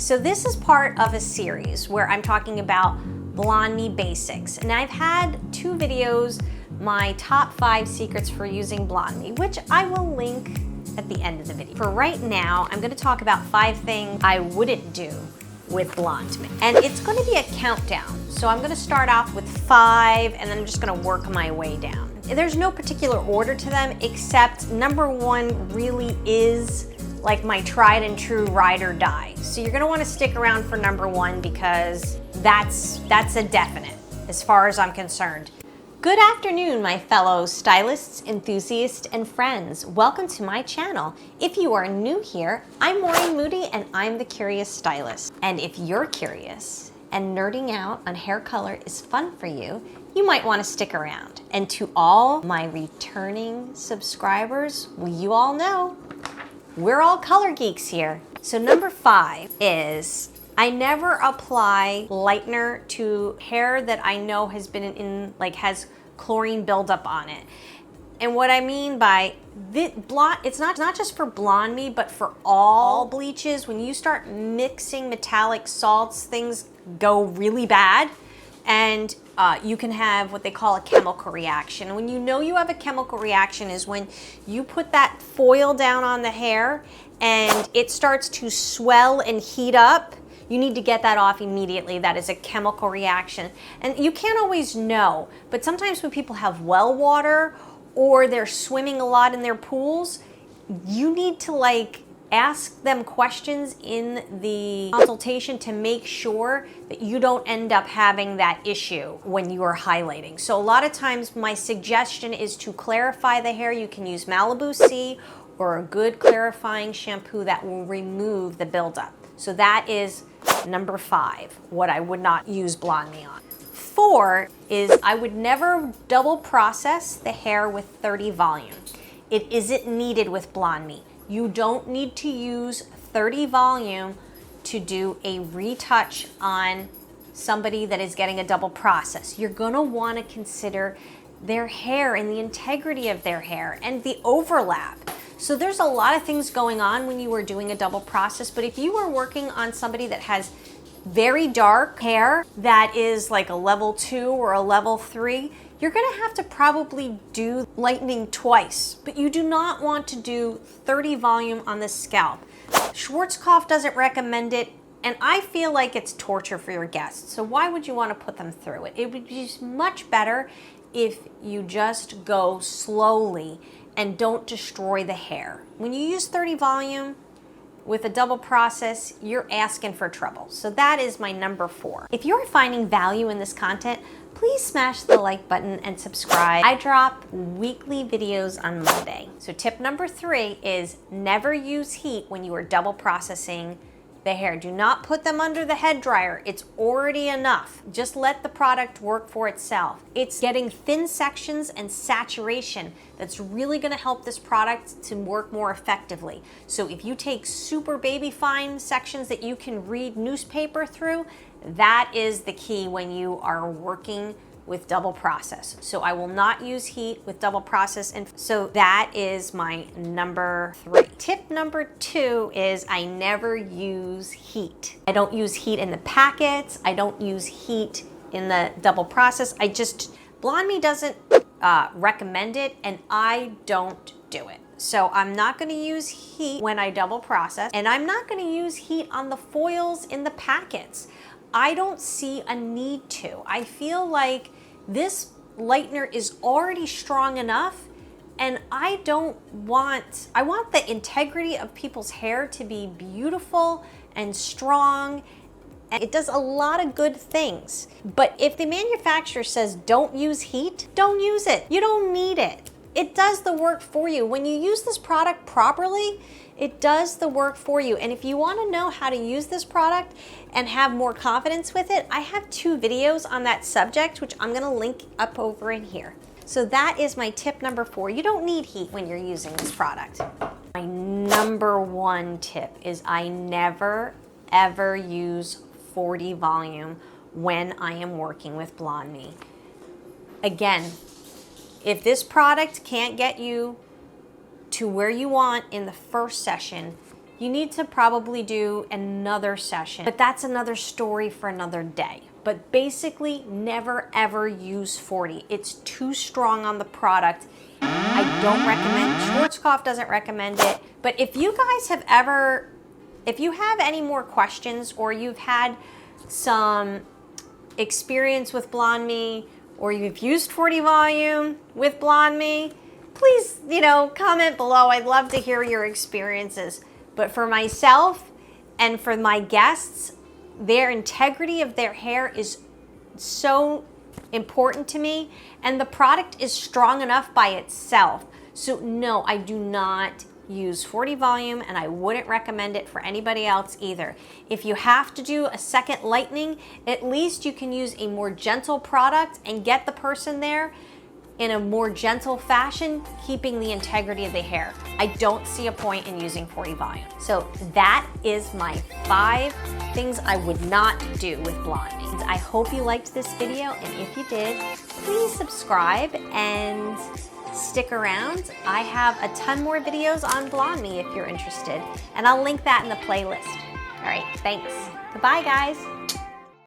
So this is part of a series where I'm talking about Blondme basics. And I've had 2 videos, my top 5 secrets for using Blondme, which I will link at the end of the video. For right now, I'm gonna talk about 5 things I wouldn't do with Blondme. And it's gonna be a countdown. So I'm gonna start off with 5 and then I'm just gonna work my way down. There's no particular order to them, except number 1 really is like my tried and true ride or die. So you're gonna wanna stick around for number 1 because that's a definite as far as I'm concerned. Good afternoon, my fellow stylists, enthusiasts, and friends. Welcome to my channel. If you are new here, I'm Maureen Moody and I'm the Curious Stylist. And if you're curious and nerding out on hair color is fun for you, you might want to stick around. And to all my returning subscribers, well, you all know we're all color geeks here. So number 5 is I never apply lightener to hair that I know has been has chlorine buildup on it. And what I mean by it's not just for Blondme, but for all bleaches. When you start mixing metallic salts, things go really bad. And you can have what they call a chemical reaction. When you know you have a chemical reaction is when you put that foil down on the hair and it starts to swell and heat up. You need to get that off immediately. That is a chemical reaction. And you can't always know, but sometimes when people have well water or they're swimming a lot in their pools, you need to ask them questions in the consultation to make sure that you don't end up having that issue when you are highlighting. So a lot of times my suggestion is to clarify the hair. You can use Malibu C or a good clarifying shampoo that will remove the buildup. So that is number 5, what I would not use Blondme on. 4 is I would never double process the hair with 30 volume. It isn't needed with Blondme. You don't need to use 30 volume to do a retouch on somebody that is getting a double process. You're gonna wanna consider their hair and the integrity of their hair and the overlap. So there's a lot of things going on when you are doing a double process, but if you are working on somebody that has very dark hair that is like a level 2 or a level 3, you're gonna have to probably do lightening twice, but you do not want to do 30 volume on the scalp. Schwarzkopf doesn't recommend it, and I feel like it's torture for your guests. So why would you want to put them through it? It would be much better if you just go slowly and don't destroy the hair. When you use 30 volume with a double process, you're asking for trouble. So that is my number 4. If you're finding value in this content, please smash the like button and subscribe. I drop weekly videos on Monday. So tip number 3 is never use heat when you are double processing the hair. Do not put them under the head dryer. It's already enough. Just let the product work for itself. It's getting thin sections and saturation that's really gonna help this product to work more effectively. So if you take super baby fine sections that you can read newspaper through, that is the key when you are working with double process. So I will not use heat with double process, and so that is my number 3. Tip number 2 is I never use heat. I don't use heat in the packets. I don't use heat in the double process. Blondme doesn't recommend it, and I don't do it. So I'm not gonna use heat when I double process, and I'm not gonna use heat on the foils in the packets. I don't see a need to. I feel like this lightener is already strong enough, and I want the integrity of people's hair to be beautiful and strong, and it does a lot of good things. But if the manufacturer says don't use heat, don't use it. You don't need it. It does the work for you. When you use this product properly, it does the work for you. And if you want to know how to use this product and have more confidence with it, I have 2 videos on that subject, which I'm going to link up over in here. So that is my tip number 4. You don't need heat when you're using this product. My number 1 tip is I never, ever use 40 volume when I am working with Blondme. Again, if this product can't get you to where you want in the first session, you need to probably do another session, but that's another story for another day. But basically, never ever use 40. It's too strong on the product. I don't recommend, Schwarzkopf doesn't recommend it, but if you guys have ever, if you have any more questions or you've had some experience with Blondme or you've used 40 volume with Blondme, please, comment below. I'd love to hear your experiences. But for myself and for my guests, their integrity of their hair is so important to me, and the product is strong enough by itself. So no, I do not use 40 volume, and I wouldn't recommend it for anybody else either. If you have to do a second lightening, at least you can use a more gentle product and get the person there in a more gentle fashion, keeping the integrity of the hair. I don't see a point in using 40 volume. So that is my 5 things I would not do with Blondme. I hope you liked this video, and if you did, please subscribe and stick around. I have a ton more videos on Blondme if you're interested, and I'll link that in the playlist. All right, thanks. Goodbye, guys.